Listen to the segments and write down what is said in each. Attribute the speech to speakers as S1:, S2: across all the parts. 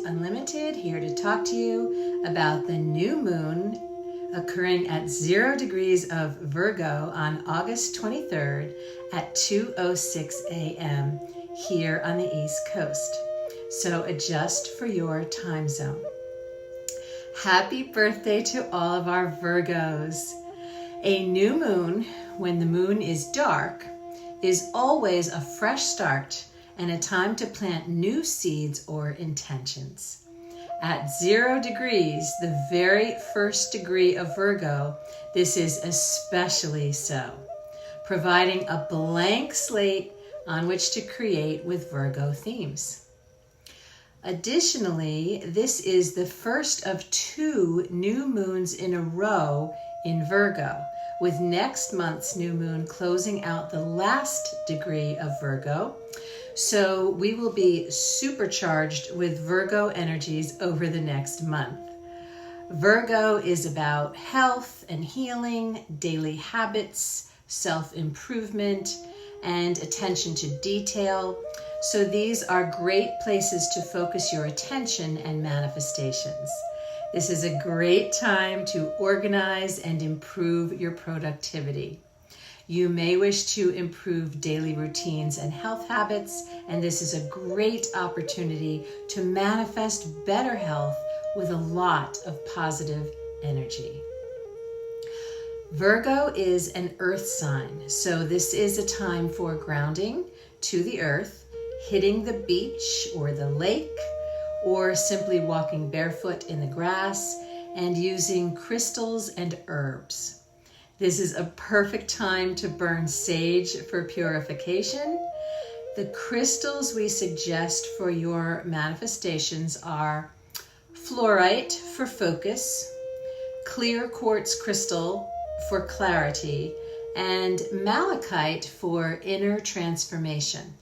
S1: Unlimited, here to talk to you about the new moon occurring at 0 degrees of Virgo on August 23rd at 2:06 a.m. here on the East Coast. So adjust for your time zone. Happy birthday to all of our Virgos. A new moon, when the moon is dark, is always a fresh start and a time to plant new seeds or intentions. At 0 degrees, the very first degree of Virgo, this is especially so, providing a blank slate on which to create with Virgo themes. Additionally, this is the first of 2 new moons in a row in Virgo, with next month's new moon closing out the last degree of Virgo. So we will be supercharged with Virgo energies over the next month. Virgo is about health and healing, daily habits, self-improvement, and attention to detail. So these are great places to focus your attention and manifestations. This is a great time to organize and improve your productivity. You may wish to improve daily routines and health habits, and this is a great opportunity to manifest better health with a lot of positive energy. Virgo is an earth sign, so this is a time for grounding to the earth, hitting the beach or the lake, or simply walking barefoot in the grass and using crystals and herbs. This is a perfect time to burn sage for purification. The crystals we suggest for your manifestations are fluorite for focus, clear quartz crystal for clarity, and malachite for inner transformation.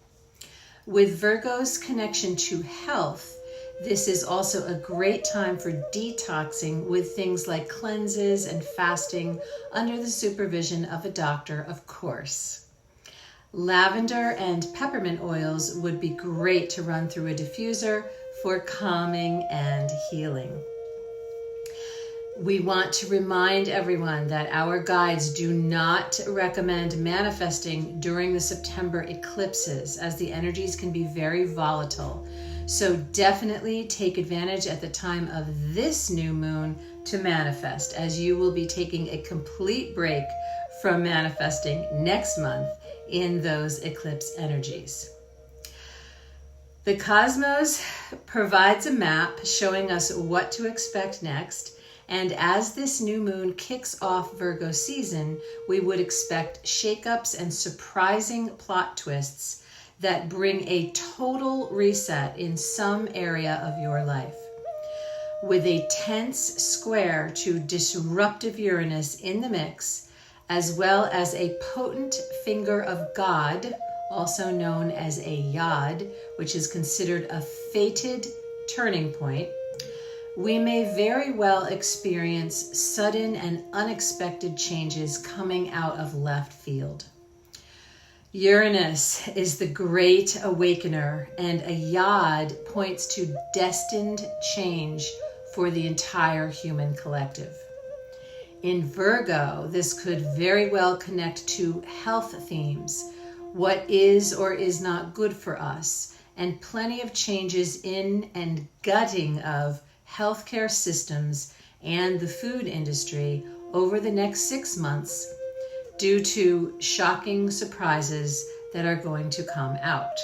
S1: With Virgo's connection to health, this is also a great time for detoxing with things like cleanses and fasting under the supervision of a doctor, of course. Lavender and peppermint oils would be great to run through a diffuser for calming and healing. We want to remind everyone that our guides do not recommend manifesting during the September eclipses, as the energies can be very volatile. So definitely take advantage at the time of this new moon to manifest, as you will be taking a complete break from manifesting next month in those eclipse energies. The cosmos provides a map showing us what to expect next. And as this new moon kicks off Virgo season, we would expect shakeups and surprising plot twists that bring a total reset in some area of your life. With a tense square to disruptive Uranus in the mix, as well as a potent finger of God, also known as a yod, which is considered a fated turning point, we may very well experience sudden and unexpected changes coming out of left field. Uranus is the great awakener, and a yod points to destined change for the entire human collective. In Virgo, this could very well connect to health themes, what is or is not good for us, and plenty of changes in and gutting of healthcare systems and the food industry over the next 6 months due to shocking surprises that are going to come out.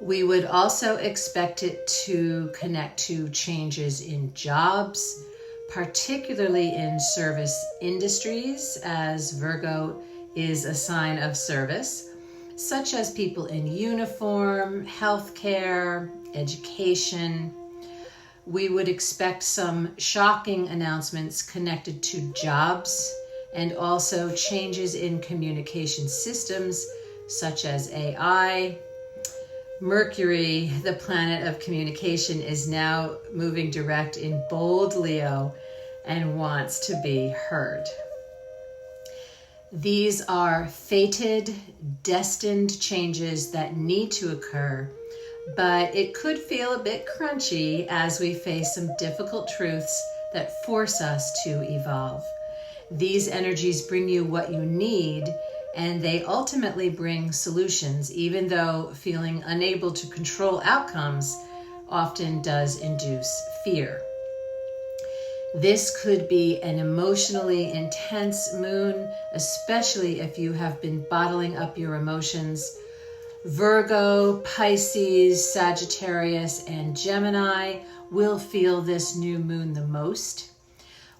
S1: We would also expect it to connect to changes in jobs, particularly in service industries, as Virgo is a sign of service, such as people in uniform, healthcare, education. We would expect some shocking announcements connected to jobs and also changes in communication systems such as AI. Mercury, the planet of communication, is now moving direct in bold Leo and wants to be heard. These are fated, destined changes that need to occur, but it could feel a bit crunchy as we face some difficult truths that force us to evolve. These energies bring you what you need, and they ultimately bring solutions, even though feeling unable to control outcomes often does induce fear. This could be an emotionally intense moon, especially if you have been bottling up your emotions. Virgo, Pisces, Sagittarius, and Gemini will feel this new moon the most.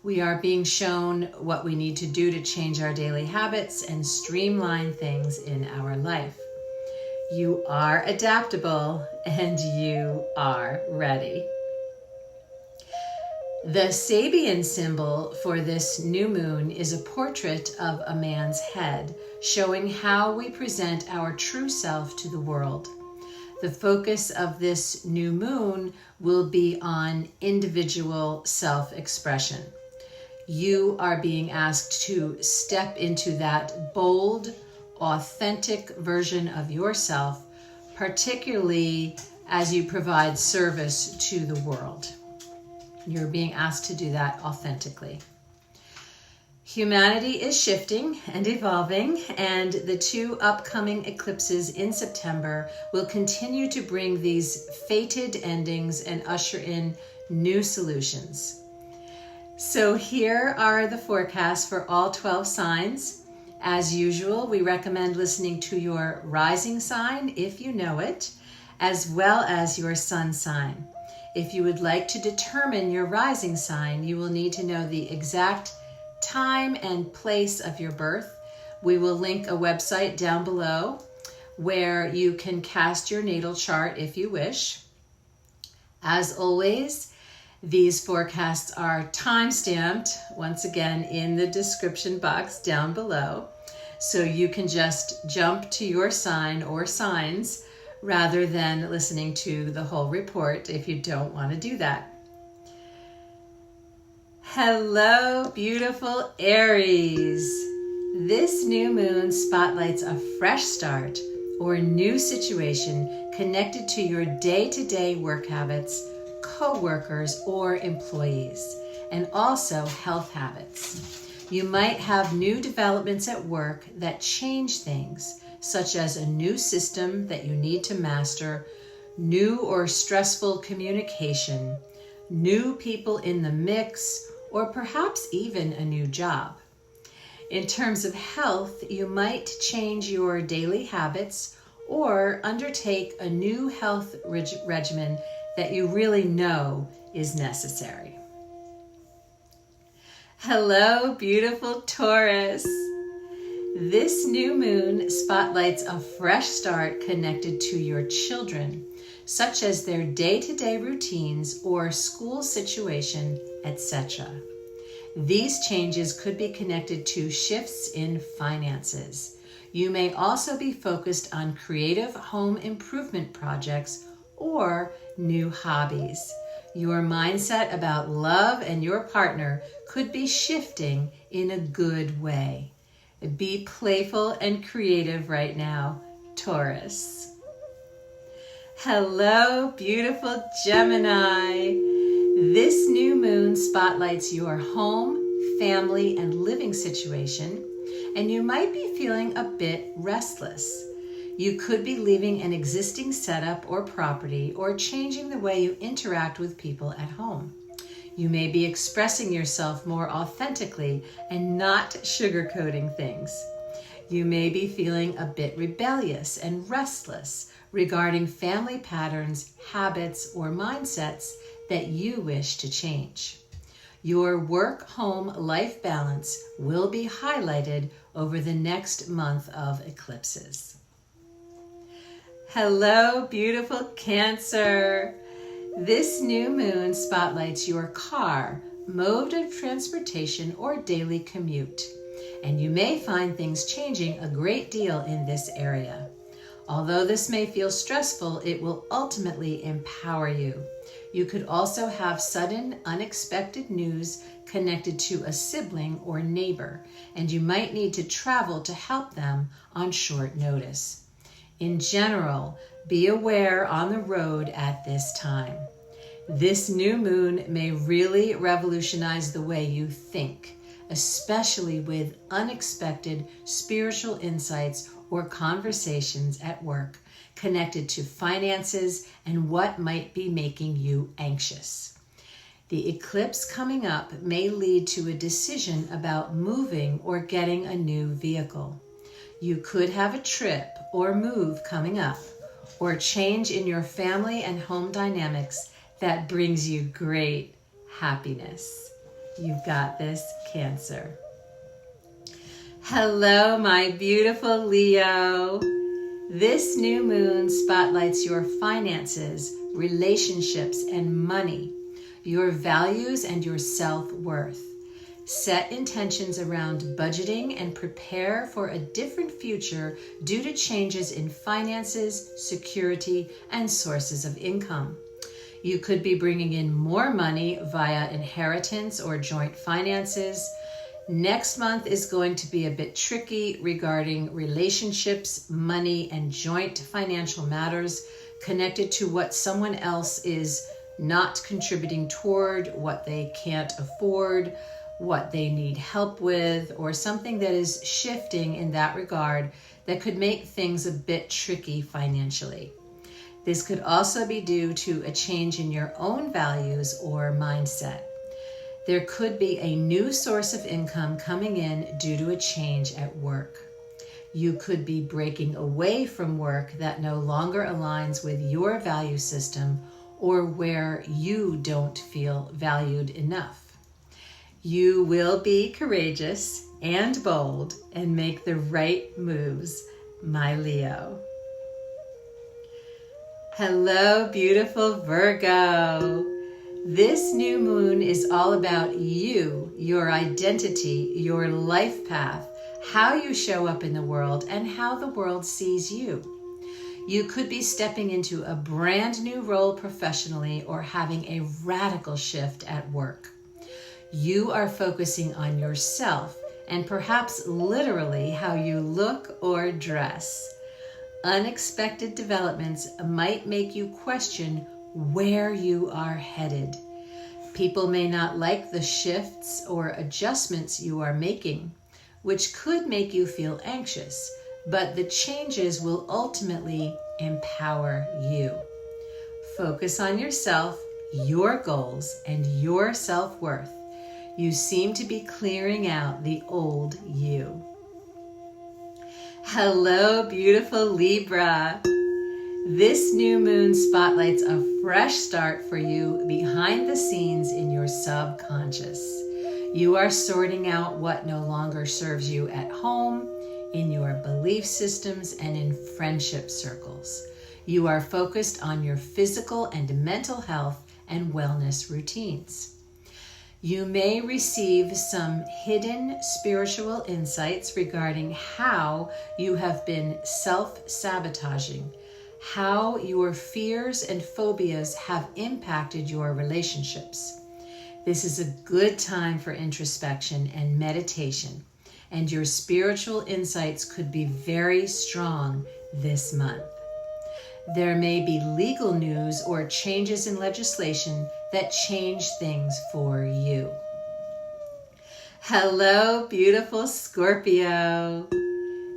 S1: We are being shown what we need to do to change our daily habits and streamline things in our life. You are adaptable and you are ready. The Sabian symbol for this new moon is a portrait of a man's head, showing how we present our true self to the world. The focus of this new moon will be on individual self-expression. You are being asked to step into that bold, authentic version of yourself, particularly as you provide service to the world. You're being asked to do that authentically. Humanity is shifting and evolving, and the 2 upcoming eclipses in September will continue to bring these fated endings and usher in new solutions. So here are the forecasts for all 12 signs. As usual, we recommend listening to your rising sign if you know it, as well as your sun sign. If you would like to determine your rising sign, you will need to know the exact time and place of your birth. We will link a website down below where you can cast your natal chart if you wish. As always, these forecasts are time-stamped, once again, in the description box down below. So you can just jump to your sign or signs rather than listening to the whole report if you don't want to do that. Hello, beautiful Aries. This new moon spotlights a fresh start or a new situation connected to your day-to-day work habits, co-workers, or employees, and also health habits. You might have new developments at work that change things, such as a new system that you need to master, new or stressful communication, new people in the mix, or perhaps even a new job. In terms of health, you might change your daily habits or undertake a new health regimen that you really know is necessary. Hello, beautiful Taurus. This new moon spotlights a fresh start connected to your children, such as their day-to-day routines or school situation, etc. These changes could be connected to shifts in finances. You may also be focused on creative home improvement projects or new hobbies. Your mindset about love and your partner could be shifting in a good way. Be playful and creative right now, Taurus. Hello, beautiful Gemini. This new moon spotlights your home, family, and living situation, and you might be feeling a bit restless. You could be leaving an existing setup or property or changing the way you interact with people at home. You may be expressing yourself more authentically and not sugarcoating things. You may be feeling a bit rebellious and restless regarding family patterns, habits, or mindsets that you wish to change. Your work-home life balance will be highlighted over the next month of eclipses. Hello, beautiful Cancer. This new moon spotlights your car, mode of transportation, or daily commute, and you may find things changing a great deal in this area. Although this may feel stressful, it will ultimately empower you. You could also have sudden, unexpected news connected to a sibling or neighbor, and you might need to travel to help them on short notice. In general, Be aware on the road at this time. This new moon may really revolutionize the way you think, especially with unexpected spiritual insights or conversations at work connected to finances and what might be making you anxious. The eclipse coming up may lead to a decision about moving or getting a new vehicle. You could have a trip or move coming up, or change in your family and home dynamics that brings you great happiness. You've got this, Cancer. Hello, my beautiful Leo. This new moon spotlights your finances, relationships, and money, your values, and your self-worth. Set intentions around budgeting and prepare for a different future due to changes in finances, security, and sources of income. You could be bringing in more money via inheritance or joint finances. Next month is going to be a bit tricky regarding relationships, money, and joint financial matters connected to what someone else is not contributing toward, what they can't afford, what they need help with, or something that is shifting in that regard that could make things a bit tricky financially. This could also be due to a change in your own values or mindset. There could be a new source of income coming in due to a change at work. You could be breaking away from work that no longer aligns with your value system or where you don't feel valued enough. You will be courageous and bold and make the right moves, my Leo. Hello, beautiful Virgo. This new moon is all about you, your identity, your life path, how you show up in the world, and how the world sees you. You could be stepping into a brand new role professionally or having a radical shift at work. You are focusing on yourself and perhaps literally how you look or dress. Unexpected developments might make you question where you are headed. People may not like the shifts or adjustments you are making, which could make you feel anxious, but the changes will ultimately empower you. Focus on yourself, your goals, and your self-worth. You seem to be clearing out the old you. Hello, beautiful Libra. This new moon spotlights a fresh start for you behind the scenes in your subconscious. You are sorting out what no longer serves you at home, in your belief systems, and in friendship circles. You are focused on your physical and mental health and wellness routines. You may receive some hidden spiritual insights regarding how you have been self-sabotaging, how your fears and phobias have impacted your relationships. This is a good time for introspection and meditation, and your spiritual insights could be very strong this month. There may be legal news or changes in legislation that change things for you. Hello, beautiful Scorpio.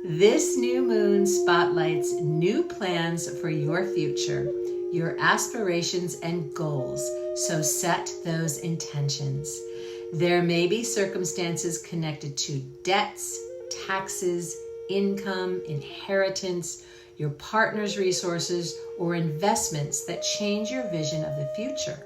S1: This new moon spotlights new plans for your future, your aspirations and goals, so set those intentions. There may be circumstances connected to debts, taxes, income, inheritance, your partner's resources, or investments that change your vision of the future.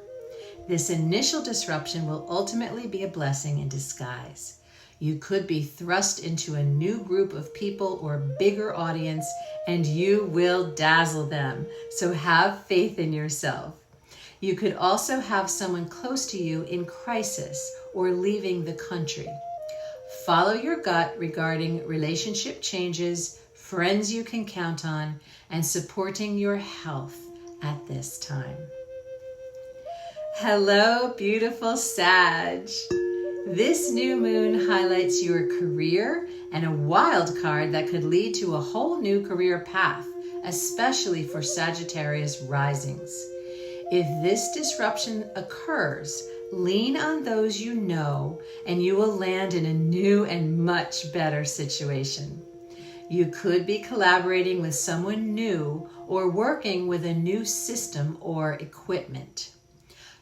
S1: This initial disruption will ultimately be a blessing in disguise. You could be thrust into a new group of people or bigger audience, and you will dazzle them. So have faith in yourself. You could also have someone close to you in crisis or leaving the country. Follow your gut regarding relationship changes, friends you can count on, and supporting your health at this time. Hello, beautiful Sag. This new moon highlights your career and a wild card that could lead to a whole new career path, especially for Sagittarius risings. If this disruption occurs, lean on those you know, and you will land in a new and much better situation. You could be collaborating with someone new or working with a new system or equipment.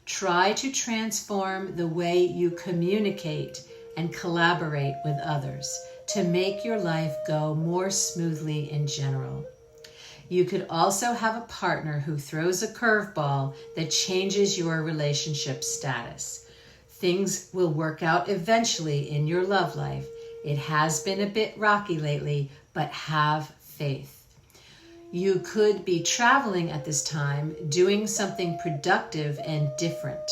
S1: Try to transform the way you communicate and collaborate with others to make your life go more smoothly in general. You could also have a partner who throws a curveball that changes your relationship status. Things will work out eventually in your love life. It has been a bit rocky lately, but have faith. You could be traveling at this time, doing something productive and different.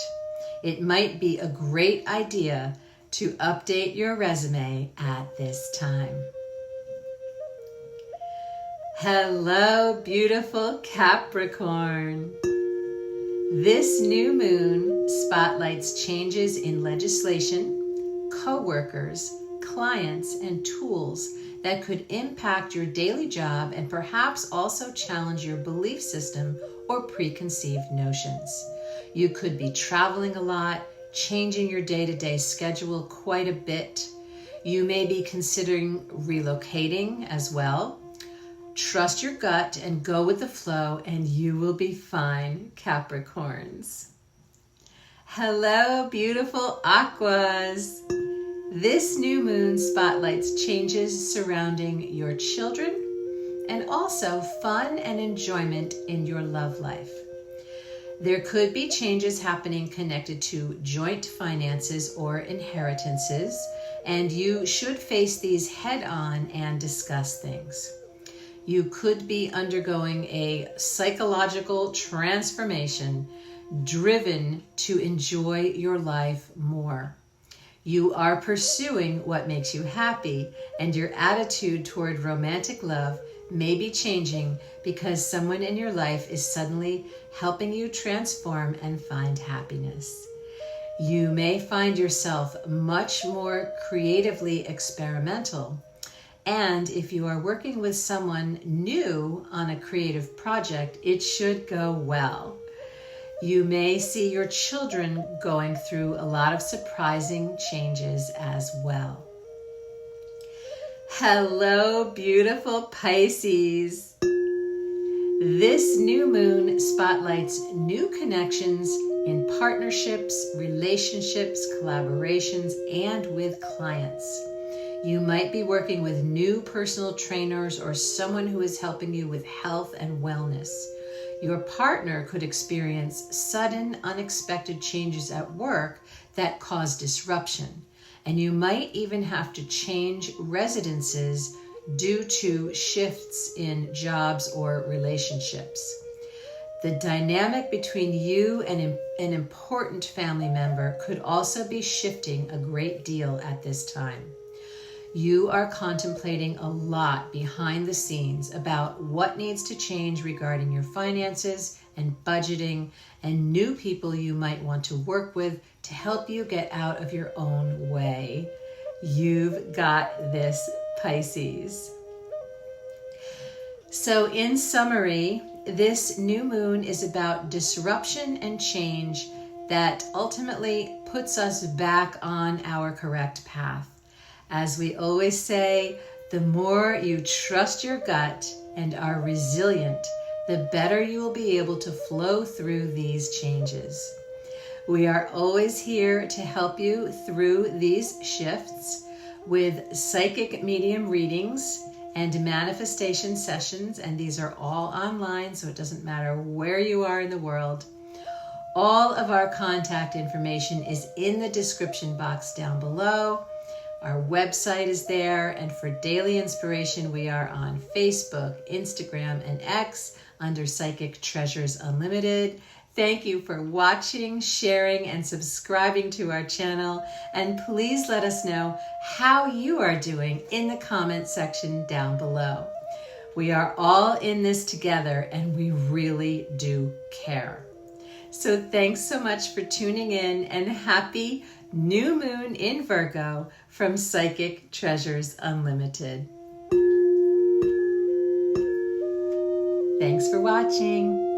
S1: It might be a great idea to update your resume at this time. Hello, beautiful Capricorn. This new moon spotlights changes in legislation, co-workers, clients, and tools that could impact your daily job and perhaps also challenge your belief system or preconceived notions. You could be traveling a lot, changing your day-to-day schedule quite a bit. You may be considering relocating as well. Trust your gut and go with the flow, and you will be fine, Capricorns. Hello, beautiful Aquas. This new moon spotlights changes surrounding your children and also fun and enjoyment in your love life. There could be changes happening connected to joint finances or inheritances, and you should face these head on and discuss things. You could be undergoing a psychological transformation driven to enjoy your life more. You are pursuing what makes you happy, and your attitude toward romantic love may be changing because someone in your life is suddenly helping you transform and find happiness. You may find yourself much more creatively experimental. And if you are working with someone new on a creative project, it should go well. You may see your children going through a lot of surprising changes as well. Hello, beautiful Pisces. This new moon spotlights new connections in partnerships, relationships, collaborations, and with clients. You might be working with new personal trainers or someone who is helping you with health and wellness. Your partner could experience sudden, unexpected changes at work that cause disruption, and you might even have to change residences due to shifts in jobs or relationships. The dynamic between you and an important family member could also be shifting a great deal at this time. You are contemplating a lot behind the scenes about what needs to change regarding your finances and budgeting and new people you might want to work with to help you get out of your own way. You've got this, Pisces. So in summary, this new moon is about disruption and change that ultimately puts us back on our correct path. As we always say, the more you trust your gut and are resilient, the better you will be able to flow through these changes. We are always here to help you through these shifts with psychic medium readings and manifestation sessions, and these are all online, so it doesn't matter where you are in the world. All of our contact information is in the description box down below. Our website is there, and for daily inspiration, we are on Facebook, Instagram, and X under Psychic Treasures Unlimited. Thank you for watching, sharing, and subscribing to our channel, and please let us know how you are doing in the comment section down below. We are all in this together, and we really do care. So thanks so much for tuning in, and happy new moon in Virgo from Psychic Treasures Unlimited. Thanks for watching.